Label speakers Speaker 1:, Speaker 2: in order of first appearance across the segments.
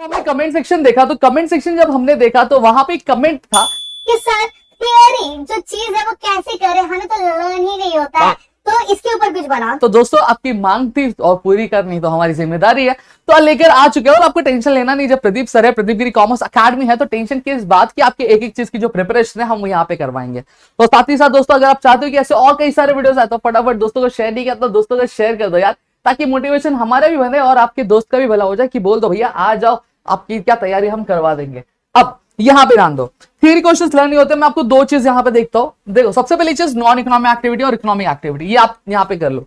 Speaker 1: हमने comment section देखा, तो कमेंट सेक्शन जब हमने देखा तो वहां पे एक कमेंट था
Speaker 2: कि सर थियरी जो चीज है वो कैसे करें, हमें तो लर्न ही नहीं होता है, तो इसके ऊपर कुछ बना।
Speaker 1: तो दोस्तों आपकी मांग थी और पूरी करनी तो हमारी जिम्मेदारी है, तो लेकर आ चुके हैं। और आपको टेंशन लेना नहीं, जब प्रदीप सर है, प्रदीप गिरी कॉमर्स अकेडमी है, तो टेंशन की इस बात की आपके एक एक चीज की जो प्रिपरेशन है हम यहाँ पे करवाएंगे। तो साथ ही साथ दोस्तों अगर आप चाहते हो कि ऐसे और कई सारे वीडियोस आए तो फटाफट दोस्तों को शेयर नहीं किया तो दोस्तों को शेयर कर दो यार, ताकि मोटिवेशन हमारा भी बने और आपके दोस्त का भी भला हो जाए कि बोल दो भैया आ जाओ, आपकी क्या तैयारी हम करवा देंगे। अब यहां पे ध्यान दो, थ्योरी क्वेश्चंस लर्न नहीं होते। मैं आपको दो चीज यहां पे देखता हूं। देखो सबसे पहली चीज नॉन इकोनॉमिक एक्टिविटी और इकोनॉमिक एक्टिविटी, ये आप यहां पे कर लो।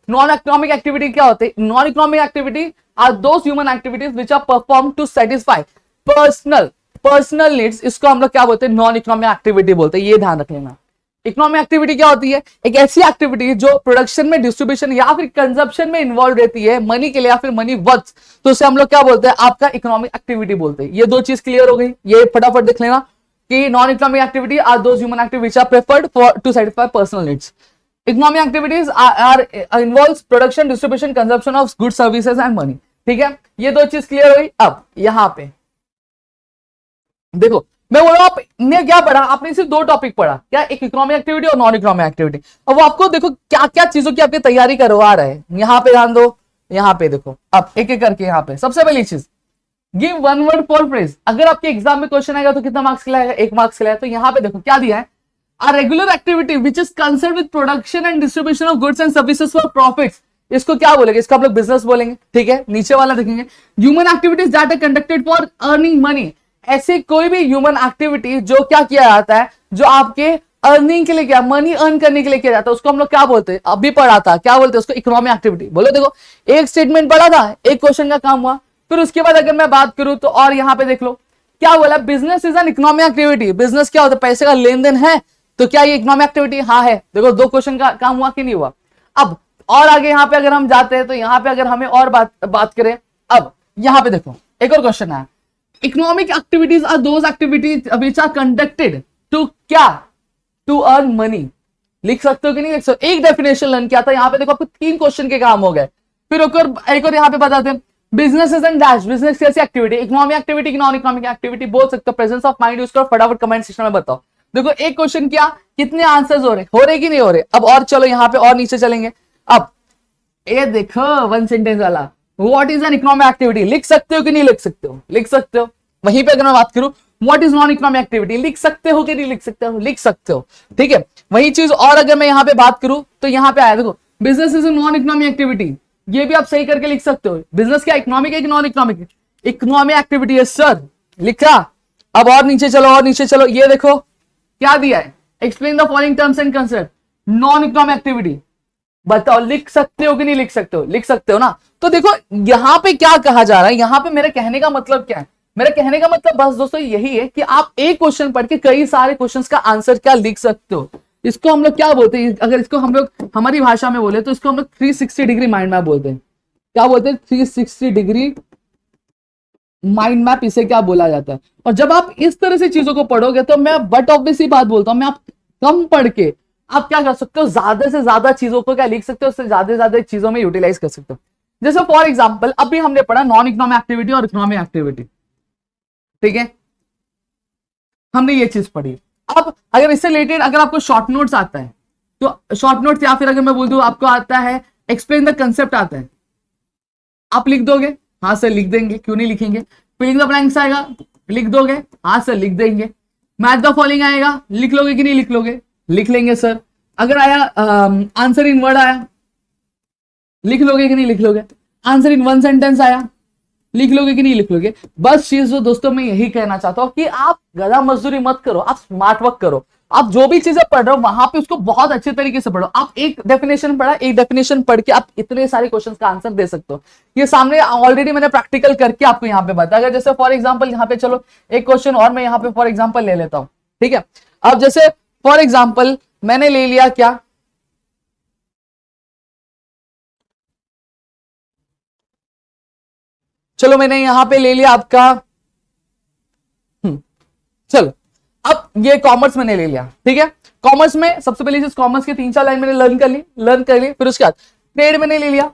Speaker 1: नॉन इकोनॉमिक एक्टिविटी क्या होते हैं? Non economic activity are those human activities which are perform to satisfy personal needs. इसको हम लोग क्या बोलते हैं? नॉन इकोनॉमिक एक्टिविटी बोलते हैं, ये ध्यान रख लेना। इकोनॉमिक एक्टिविटी क्या होती है? एक ऐसी एक्टिविटी जो प्रोडक्शन में, डिस्ट्रीब्यूशन या फिर कंजप्शन में इन्वॉल्व रहती है मनी के लिए या फिर मनी वर्थ, तो उसे हम लोग क्या बोलते हैं? आपका इकोनॉमिक एक्टिविटी बोलते हैं। ये दो चीज क्लियर हो गई, ये फटाफट देख लेना कि non economic activity are those human activity which are preferred for to satisfy personal needs. Economic activities are involves production, distribution, consumption of good services and money. ठीक है, ये दो चीज क्लियर हुई। अब यहां पे देखो, मैं बोल रहा हूं आपने क्या पढ़ा? आपने सिर्फ दो टॉपिक पढ़ा, क्या? एक इकोनॉमिक एक्टिविटी और नॉन इकोनॉमिक एक्टिविटी। अब वो आपको देखो क्या क्या चीजों की आपकी तैयारी करवा रहा है। यहां पे ध्यान दो, यहां पे देखो, अब एक एक करके। यहां पे सबसे पहली चीज, give one word for phrase. अगर आपके एग्जाम में क्वेश्चन आएगा तो कितना मार्क्स खिलाएगा? 1 मार्क्स खिलाएगा। तो यहां पे देखो क्या दिया है? A regular activity which is concerned with production and distribution of goods and services for profits, इसको क्या बोलेंगे? इसको आप लोग बिजनेस बोलेंगे। ठीक है, नीचे वाला देखेंगे, human activities that are conducted for earning money. ऐसे कोई भी ह्यूमन एक्टिविटी जो क्या किया जाता है, जो आपके अर्निंग के लिए, क्या मनी अर्न करने के लिए किया जाता है, उसको हम लोग क्या बोलते हैं? अभी पढ़ा था, क्या बोलते हैं उसको? Economic activity. बोलो, देखो एक स्टेटमेंट पढ़ा था, एक क्वेश्चन का काम हुआ। फिर उसके बाद अगर मैं बात करूं तो और यहां पे देख लो क्या बोला? Business is an economic activity. Business क्या होता है? पैसे का लेन देन है, तो क्या ये इकोनॉमिक एक्टिविटी? हाँ है। देखो दो क्वेश्चन का काम हुआ कि नहीं हुआ? अब और आगे यहां पे अगर हम जाते हैं तो यहां पे अगर हमें और बात करें, अब यहां पे देखो एक और क्वेश्चन है, economic activities are those activities which are conducted to क्या? To earn money. लिख सकते हो कि नहीं लिख सकते? एक डेफिनेशन लर्न किया था, यहां पे देखो आपको 3 क्वेश्चन के काम हो गए। फिर एक और यहां पे बताते हैं, business is and dash. Business कैसी activity? Economic activity, non economic activity बोल सकते हो। प्रेजेंस ऑफ माइंड यूज करो, फटाफट कमेंट सेक्शन में बताओ। देखो एक क्वेश्चन किया, कितने आंसर्स हो रहे कि नहीं हो रहे? अब और चलो यहां पे और नीचे चलेंगे। अब ये देखो वन सेंटेंस वाला, what is an economic activity? लिख सकते हो कि नहीं लिख सकते हो? लिख सकते हो। वहीं पे अगर मैं बात करूं, what is non economic activity? लिख सकते हो कि नहीं लिख सकते हो? लिख सकते हो। ठीक है, वही चीज और अगर मैं यहां पे बात करूं तो यहां पे आया देखो, business is a non economic activity. ये भी आप सही करके लिख सकते हो। बिजनेस क्या इकोनॉमिक है कि नॉन इकोनॉमिक? इकोनॉमिक एक्टिविटी है सर, लिखा। अब और नीचे चलो, और नीचे चलो, ये देखो क्या दिया है? Explain the following terms and concept, non economic activity. बताओ लिख सकते हो कि नहीं लिख सकते हो? लिख सकते हो ना। तो देखो यहां पे क्या कहा जा रहा है, यहां पे मेरे कहने का मतलब क्या है? मेरे कहने का मतलब बस दोस्तों यही है कि आप एक क्वेश्चन पढ़ के कई सारे क्वेश्चंस का आंसर क्या लिख सकते हो। इसको हम लोग क्या बोलते हैं? अगर इसको हम लोग हमारी भाषा में बोले तो इसको हम लोग 360 डिग्री माइंड मैप बोलते हैं। क्या बोलते हैं? 360 डिग्री माइंड मैप, इसे क्या बोला जाता है। और जब आप इस तरह से चीजों को पढ़ोगे तो मैं बट ऑब्वियसली बात बोलता हूं, मैं आप कम पढ़ के आप क्या कर सकते हो? ज्यादा से ज्यादा चीजों को क्या लिख सकते हो, उससे ज्यादा से ज्यादा चीजों में यूटिलाइज कर सकते हो। जैसे फॉर एग्जांपल अभी हमने पढ़ा नॉन इकोनॉमिक एक्टिविटी और इकोनॉमिक एक्टिविटी। ठीक है, हमने ये चीज पढ़ी। अब अगर इससे रिलेटेड अगर आपको शॉर्ट नोट्स आता है तो शॉर्ट नोट्स, या फिर अगर मैं बोल दूं आपको आता है एक्सप्लेन द कंसेप्ट आता है, आप लिख दोगे? हाँ सर लिख देंगे, क्यों नहीं लिखेंगे। फिलिंग द ब्लैंक्स आएगा, लिख दोगे? हाँ सर लिख देंगे। मैच द फॉलोइंग आएगा, लिख लोगे कि नहीं लिख लोगे? लिख लेंगे सर। अगर आया आंसर इन वर्ड आया, लिख लोगे कि नहीं लिख लोगे? आंसर इन वन सेंटेंस आया, लिख लोगे कि नहीं लिख लोगे? बस चीज जो दोस्तों मैं यही कहना चाहता हूं कि आप गधा मजदूरी मत करो, आप स्मार्ट वर्क करो। आप जो भी चीजें पढ़ रहे हो वहां पे उसको बहुत अच्छे तरीके से पढ़ो। आप एक डेफिनेशन पढ़ा, एक डेफिनेशन पढ़ के आप इतने सारे क्वेश्चंस का आंसर दे सकते हो। ये सामने ऑलरेडी मैंने प्रैक्टिकल करके आपको यहाँ पे बताया। जैसे फॉर एग्जांपल यहाँ पे चलो एक क्वेश्चन और मैं यहाँ पे फॉर एग्जांपल ले लेता हूँ। ठीक है, अब जैसे फॉर एग्जांपल मैंने ले लिया क्या, चलो मैंने यहां पे ले लिया आपका चलो अब ये कॉमर्स मैंने ले लिया। ठीक है, कॉमर्स में सबसे पहले चीज, कॉमर्स के 3-4 लाइन मैंने लर्न कर ली। फिर उसके बाद ट्रेड मैंने ले लिया।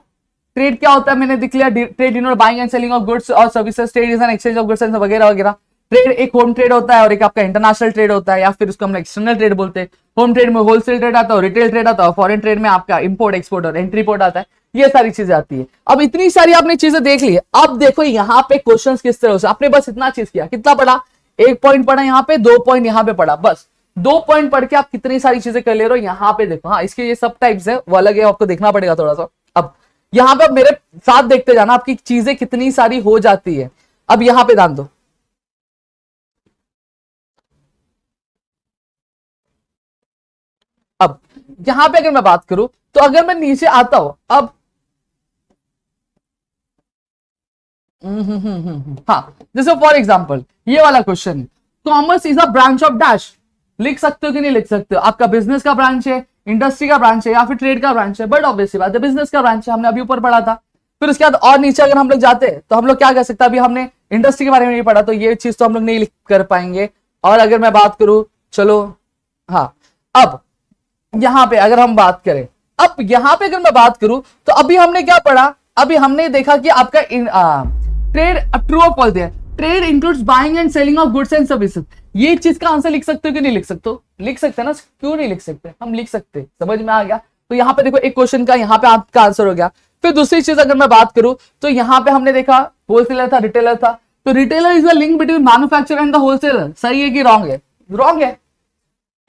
Speaker 1: ट्रेड क्या होता है मैंने दिख लिया, trade denote buying and selling of goods और services, trade is an exchange of goods and वगैरह वगैरह। ट्रेड एक होम ट्रेड होता है और एक आपका इंटरनेशनल ट्रेड होता है, या फिर उसको हम एक्सटर्नल ट्रेड बोलते हैं। होम ट्रेड में होलसेल ट्रेड आता है, रिटेल ट्रेड आता है, फॉरेन ट्रेड में आपका इंपोर्ट एक्सपोर्ट और एंट्री पोर्ट आता है, ये सारी चीजें आती है। अब इतनी सारी आपने चीजें देख ली, अब देखो यहाँ पे क्वेश्चंस किस तरह से, आपने बस इतना चीज किया, कितना पढ़ा, 1 पॉइंट पढ़ा यहाँ पे, 2 पॉइंट यहाँ पे पढ़ा, बस 2 पॉइंट पढ़ के आप कितनी सारी चीजें कर ले रहे हो। यहाँ पे देखो, हाँ इसके ये सब टाइप्स है, वो अलग है, आपको देखना पड़ेगा थोड़ा सा। अब यहाँ पे मेरे साथ देखते जाना आपकी चीजें कितनी सारी हो जाती है। अब यहाँ पे ध्यान दो, अब यहां पे अगर मैं बात करूं तो अगर मैं नीचे आता हूं, अब हाँ जैसे फॉर एग्जांपल ये वाला क्वेश्चन है, commerce is a branch of dash, लिख सकते हो कि नहीं लिख सकते हो, आपका बिजनेस का ब्रांच है, इंडस्ट्री का ब्रांच है, या फिर ट्रेड का ब्रांच है, बट ऑब्वियसली बात है बिजनेस का ब्रांच है, हमने अभी ऊपर पढ़ा था। फिर उसके बाद और नीचे अगर हम लोग जाते हैं तो हम लोग क्या कर सकते हैं, अभी हमने इंडस्ट्री के बारे में नहीं पढ़ा तो ये चीज तो हम लोग नहीं लिख कर पाएंगे। और अगर मैं बात करूं, चलो हाँ, अब यहां पे अगर हम बात करें, अब यहां पे अगर मैं बात करूं तो अभी हमने क्या पढ़ा, अभी हमने देखा कि आपका ट्रेड ट्रू और फॉल्स है, trade includes buying and selling of goods and services. ये चीज का आंसर लिख सकते हो कि नहीं लिख सकते हो, लिख सकते हैं ना, क्यों नहीं लिख सकते, हम लिख सकते, समझ में आ गया। तो यहाँ पे देखो एक क्वेश्चन का यहाँ पे आपका आंसर हो गया। फिर दूसरी चीज अगर मैं बात करूं तो यहाँ पे हमने देखा होलसेलर था, रिटेलर था, तो retailer is the link between manufacturer and the wholesaler. सही है कि रॉन्ग है, रॉन्ग है।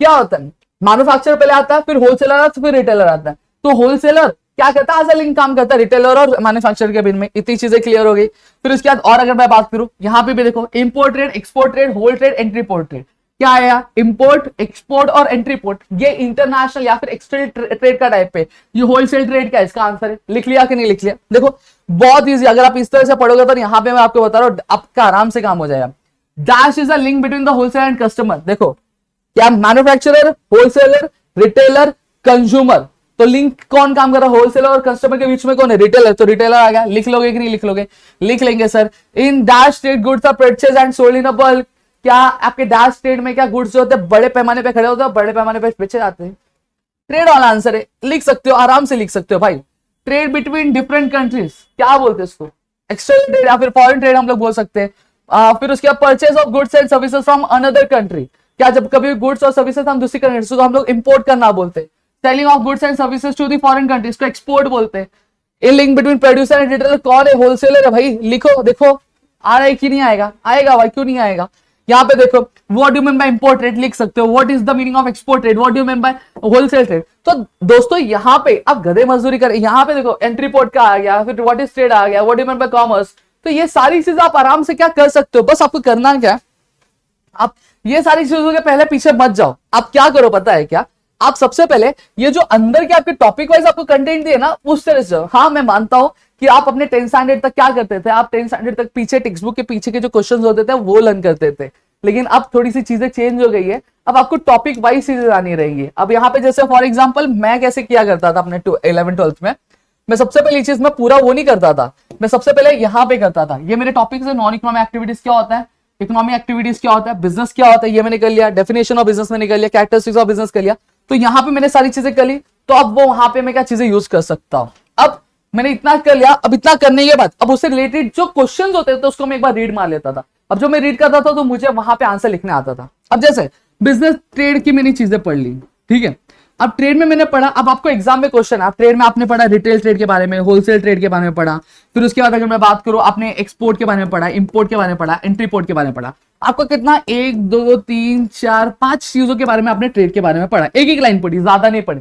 Speaker 1: क्या होता है, मैन्युफैक्चरर पहले आता है, फिर होलसेलर आता है, फिर रिटेलर आता है। तो होलसेलर क्या करता है, एज अ लिंक काम करता है रिटेलर और मैन्युफैक्चरर के बीच में। इतनी चीजें क्लियर हो गई। फिर उसके बाद और अगर मैं बात करूं, यहाँ पे भी देखो import trade, export trade, whole trade, entrepot trade. क्या आया, इंपोर्ट, एक्सपोर्ट और एंट्री पोर्ट, ये इंटरनेशनल या फिर एक्सटर्नल ट्रेड का टाइप है। ये होलसेल ट्रेड का इसका आंसर है। लिख लिया कि नहीं लिख लिया, देखो बहुत ईजी, अगर आप इस तरह से पढ़ोगे तो यहाँ पे मैं आपको बता रहा हूँ आपका आराम से काम हो जाएगा। Dash is a link between the wholesaler and customer. देखो क्या, मैन्युफैक्चरर, होलसेलर, रिटेलर, कंज्यूमर, तो लिंक कौन काम कर रहा है, होलसेलर और कस्टमर के बीच में कौन है, रिटेलर। तो रिटेलर आ गया। लिख लोगे कि नहीं लिख लोगे, लिख लेंगे sir. In dash trade goods are purchase and sold in a bulk. क्या आपके डैश ट्रेड में क्या गुड्स जो होते हैं बड़े पैमाने पे खड़े होते हैं, बड़े पैमाने पे बेचे जाते हैं। ट्रेड वाला आंसर है, लिख सकते हो, आराम से लिख सकते हो भाई। ट्रेड बिटवीन डिफरेंट कंट्रीज, क्या बोलते हैं इसको, एक्सटर्नल ट्रेड या फिर फॉरेन ट्रेड हम लोग बोल सकते हैं। फिर उसके बाद purchase of goods and services from another country. क्या जब कभी गुड्स और सर्विसेज हम दूसरी कंट्री तो हम लोग इंपोर्ट करना बोलते हैं। Selling of goods and services to the foreign countries को एक्सपोर्ट बोलते हैं। A link between producer and retailer कौन है, होलसेलर है भाई। लिखो, देखो आ रहा है कि नहीं आएगा, आएगा भाई, क्यों नहीं आएगा। यहाँ पे देखो what do mean by import trade लिख सकते हो, what is the meaning of export trade, what do mean by wholesale trade. तो दोस्तों यहाँ पे आप गधे मजदूरी करें, यहाँ पे देखो एंट्री पोर्ट का आ गया, फिर व्हाट इज ट्रेड आ गया, what do mean by commerce. तो ये सारी चीजें आप आराम से क्या कर सकते हो, बस आपको करना क्या है, आप ये सारी चीजों के पहले पीछे मत जाओ। आप क्या करो पता है क्या, आप सबसे पहले ये जो अंदर के आपके टॉपिक वाइज आपको कंटेंट दिए ना उस तरह से। हाँ मैं मानता हूं कि आप अपने 10th स्टैंडर्ड तक क्या करते थे, आप 10th स्टैंडर्ड तक पीछे टेक्स्ट बुक के पीछे के जो क्वेश्चंस होते थे वो लर्न करते थे, लेकिन अब थोड़ी सी चीजें चेंज हो गई है। अब आपको टॉपिक वाइज चीजें आनी रहेंगी। अब यहाँ पे जैसे फॉर एग्जाम्पल मैं कैसे किया करता था अपने 11th-12th में, मैं सबसे पहले चीज मैं पूरा वो नहीं करता था, मैं सबसे पहले यहाँ पे करता था। ये मेरे टॉपिक है, नॉन इकोनॉमिक एक्टिविटीज क्या होता है, इकोनॉमिक एक्टिविटीज क्या होता है, बिजनेस क्या होता है, ये मैंने कर लिया, डेफिनेशन ऑफ बिजनेस मैंने कर लिया, कैरेक्टरिस्टिक्स ऑफ बिजनेस कर लिया। तो यहाँ पे मैंने सारी चीजें कर ली, तो अब वो वहां पे मैं क्या चीजें यूज कर सकता हूँ। अब मैंने इतना कर लिया, अब इतना करने के बाद अब उससे रिलेटेड जो क्वेश्चंस होते थे उसको मैं एक बार रीड मार लेता था। अब जो मैं रीड करता था तो मुझे वहां पे आंसर लिखने आता था। अब जैसे बिजनेस ट्रेड की मैंने चीजें पढ़ ली, ठीक है, अब ट्रेड में मैंने पढ़ा, अब आपको एग्जाम में क्वेश्चन है, ट्रेड में आपने पढ़ा रिटेल ट्रेड के बारे में, होलसेल ट्रेड के बारे में पढ़ा। फिर उसके बाद अगर मैं बात करूं आपने एक्सपोर्ट के बारे में पढ़ा, इंपोर्ट के बारे में पढ़ा, एंट्री पोर्ट के बारे में पढ़ा। आपको कितना 1 2 3 4 5 चीजों के बारे में आपने ट्रेड के बारे में पढ़ा, एक एक लाइन पढ़ी, ज्यादा नहीं पढ़ी।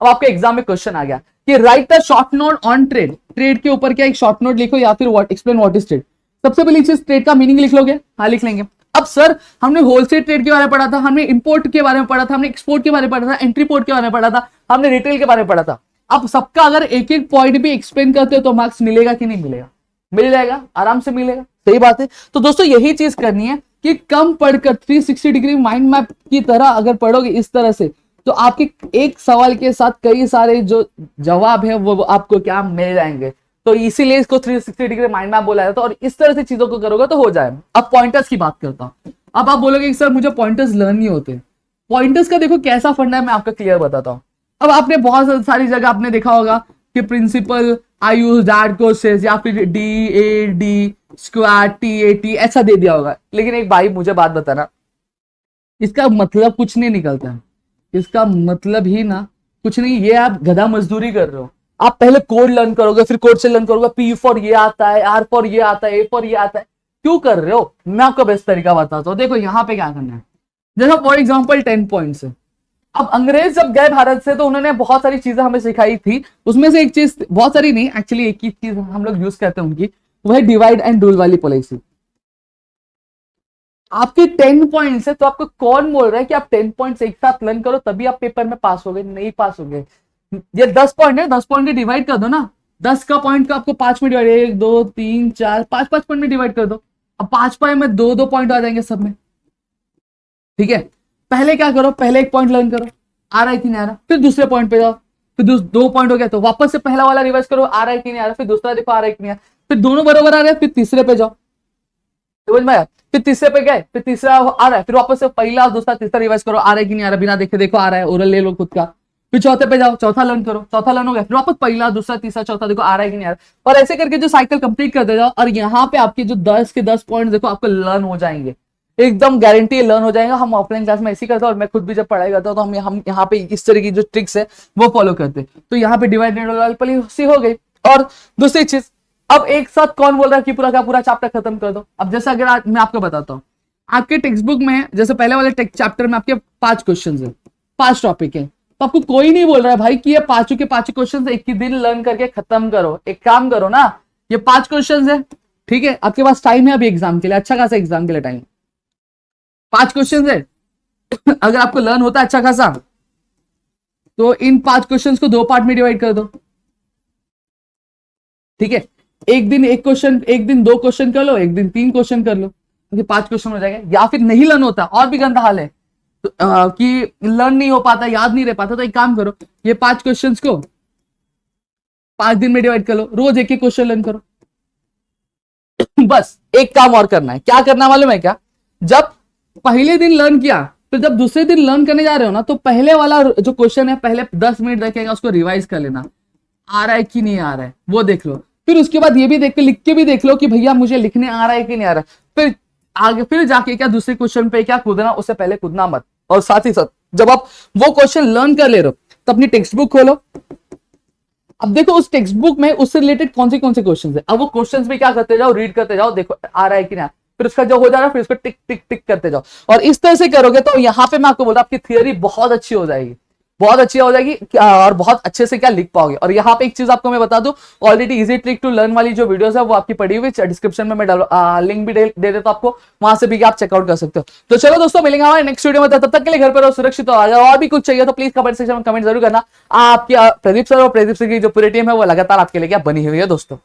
Speaker 1: अब आपके एग्जाम में क्वेश्चन आ गया कि right a short note on trade, trade के ऊपर क्या एक शॉर्ट नोट लिखो या फिर एक्सप्लेन व्हाट इज ट्रेड। सबसे पहली चीज ट्रेड का मीनिंग लिख लोगे, हाँ लिख लेंगे। अब सर हमने होलसेल ट्रेड के बारे में पढ़ा था, हमने इंपोर्ट के बारे में पढ़ा था, हमने एक्सपोर्ट के बारे में पढ़ा था, एंट्री पोर्ट के बारे में पढ़ा था, हमने रिटेल के बारे में पढ़ा था। अब सबका अगर एक एक पॉइंट भी एक्सप्लेन करते हो तो मार्क्स मिलेगा कि नहीं मिलेगा, मिल जाएगा, आराम से मिलेगा, सही बात है। तो दोस्तों यही चीज करनी है कि कम पढ़कर 360 डिग्री माइंड मैप की तरह अगर पढ़ोगे इस तरह से तो आपके एक सवाल के साथ कई सारे जो जवाब है वो आपको क्या मिल जाएंगे। तो इसीलिए इसको 360 डिग्री माइंड मैप बोला जाता है, और इस तरह से चीजों को करोगे तो हो जाए। अब पॉइंटर्स की बात करता हूं। अब आप बोलोगे कि सर मुझे पॉइंटर्स लर्न नहीं होते। पॉइंटर्स का देखो कैसा फंडा है, मैं आपको क्लियर बताता हूं। अब आपने बहुत सारी जगह आपने देखा होगा कि principal I use that courses, या फिर DAD स्क्वाड TAT ऐसा दे दिया होगा। लेकिन एक भाई मुझे बात बताना, इसका मतलब कुछ नहीं निकलता है, इसका मतलब ही ना कुछ नहीं। ये आप गधा मजदूरी कर रहे हो। आप पहले कोड लर्न करोगे, फिर कोड से लर्न करोगे, P फॉर ये आता है, R फॉर ये आता है, A फॉर ये आता है। क्यों कर रहे हो? मैं आपको बेस्ट तरीका बताता हूँ। देखो यहाँ पे क्या करना है, जैसे फॉर एग्जाम्पल 10 पॉइंट्स है। अब अंग्रेज जब गए भारत से तो उन्होंने बहुत सारी चीजें हमें सिखाई थी। उसमें से एक चीज, बहुत सारी नहीं एक्चुअली, एक ही चीज हम लोग यूज करते हैं उनकी, वो है डिवाइड एंड रूल वाली पॉलिसी। आपके 10 पॉइंट्स है तो आपको कौन बोल रहा है कि आप 10 पॉइंट्स एक साथ लर्न करो तभी आप पेपर में पास होगे? नहीं पास होगे। ये 10 पॉइंट है, 10 पॉइंट डिवाइड कर दो ना। 10 का पॉइंट का आपको 5 में डिवाइड, 1 2 3 4 5 5 पॉइंट में डिवाइड कर दो। अब 5 पॉइंट में 2 2 पॉइंट आ जाएंगे सब में। ठीक है, पहले क्या करो, पहले एक पॉइंट लर्न करो, आ रहा है कि नहीं आ रहा, फिर दूसरे पॉइंट पे जाओ, फिर 2 पॉइंट हो गया तो वापस से पहला वाला रिवाइज करो, आ रहा है कि नहीं आ रहा, फिर दूसरा देखो आ रहा है कि नहीं आ रहा, फिर दोनों बराबर आ रहे हैं, फिर तीसरे पे जाओ। समझ में आया? फिर तीसरे पे गए, फिर तीसरा आ रहा है, फिर वापस से पहला दूसरा तीसरा रिवाइज करो, आ रहा है कि नहीं आ रहा, बिना देखे देखो आ रहा है, ओरल ले लो खुद का। फिर चौथे पे जाओ, चौथा लर्न करो, चौथा लर्न हो गया, फिर वापस पहला दूसरा तीसरा चौथा देखो आ रहा है कि नहीं आ रहा, और ऐसे करके जो साइकिल कंप्लीट करते जाओ। और यहाँ पे आपके जो 10 के 10 पॉइंट देखो आपको लर्न हो जाएंगे, एकदम गारंटी लर्न हो जाएगा। हम ऑफलाइन क्लास में ऐसे करते हैं, और मैं खुद भी जब पढ़ाई करता हूँ तो हम यहाँ पे इस तरह की जो ट्रिक्स है वो फॉलो करते हैं। तो यहाँ पे डिवाइड एंड रूल पॉलिसी हो गई। और दूसरी चीज, अब एक साथ कौन बोल रहा है कि पूरा का पूरा चैप्टर खत्म कर दो? अब जैसे अगर मैं आपको बताता हूँ, आपके टेक्स्ट बुक में जैसे पहले वाले चैप्टर में आपके 5 क्वेश्चन है, 5 टॉपिक है, तो आपको कोई नहीं बोल रहा है भाई कि ये पांचों के 5 क्वेश्चन एक ही दिन लर्न करके खत्म करो। एक काम करो ना, ये 5 क्वेश्चन है, ठीक है, आपके पास टाइम है अभी एग्जाम के लिए, अच्छा खासा एग्जाम के लिए टाइम, 5 क्वेश्चन है। अगर आपको लर्न होता है अच्छा खासा तो इन 5 क्वेश्चंस को 2 पार्ट में डिवाइड कर दो। ठीक है, एक दिन 1 क्वेश्चन, एक दिन 2 क्वेश्चन कर लो, एक दिन 3 क्वेश्चन कर लो, क्योंकि 5 क्वेश्चन हो जाएगा। या फिर नहीं लर्न होता, और भी गंदा हाल है तो, कि लर्न नहीं हो पाता, याद नहीं रह पाता, तो एक काम करो, ये 5 क्वेश्चन को 5 दिन में डिवाइड कर लो, रोज एक क्वेश्चन लर्न करो। बस एक काम और करना है, क्या करना मालूम है क्या? जब पहले दिन लर्न किया, फिर जब दूसरे दिन लर्न करने जा रहे हो ना, तो पहले वाला जो क्वेश्चन है पहले 10 मिनट रखेगा, उसको रिवाइज कर लेना, आ रहा है कि नहीं आ रहा है वो देख लो। फिर उसके बाद ये भी देख के लिख के भी देख लो कि भैया मुझे लिखने आ रहा है कि नहीं आ रहा है। फिर आगे फिर जाके क्या दूसरे क्वेश्चन पे क्या कूदना, उससे पहले कूदना मत। और साथ ही साथ जब आप वो क्वेश्चन लर्न कर ले रहे हो तो अपनी टेक्स्ट बुक खोलो। अब देखो उस टेक्स्ट बुक में उससे रिलेटेड कौन से क्वेश्चन है, अब वो क्वेश्चन भी क्या करते जाओ, रीड करते जाओ, देखो आ रहा है कि नहीं, फिर उसका जो हो जा रहा है फिर उसको टिक टिक टिक करते जाओ। और इस तरह से करोगे तो यहाँ पे मैं आपको बोल रहा हूँ आपकी थियरी बहुत अच्छी हो जाएगी, बहुत अच्छी हो जाएगी, और बहुत अच्छे से क्या लिख पाओगे। और यहाँ पे एक चीज आपको मैं बता दूं, already easy trick to learn वाली जो वीडियोस है वो आपकी पड़ी हुई डिस्क्रिप्शन में मैं लिंक भी दे देता हूं आपको, वहां से भी आप चेकआउट कर सकते हो। तो चलो दोस्तों, मिलेंगे हमारे नेक्स्ट वीडियो में, तब तक के लिए घर पर रहो, सुरक्षित हो। अगर और भी कुछ चाहिए तो प्लीज कमेंट सेक्शन में कमेंट जरूर करना। आपकी प्रदीप सर और प्रदीप सर की जो पूरी टीम है वो लगातार आपके लिए क्या बनी हुई है दोस्तों।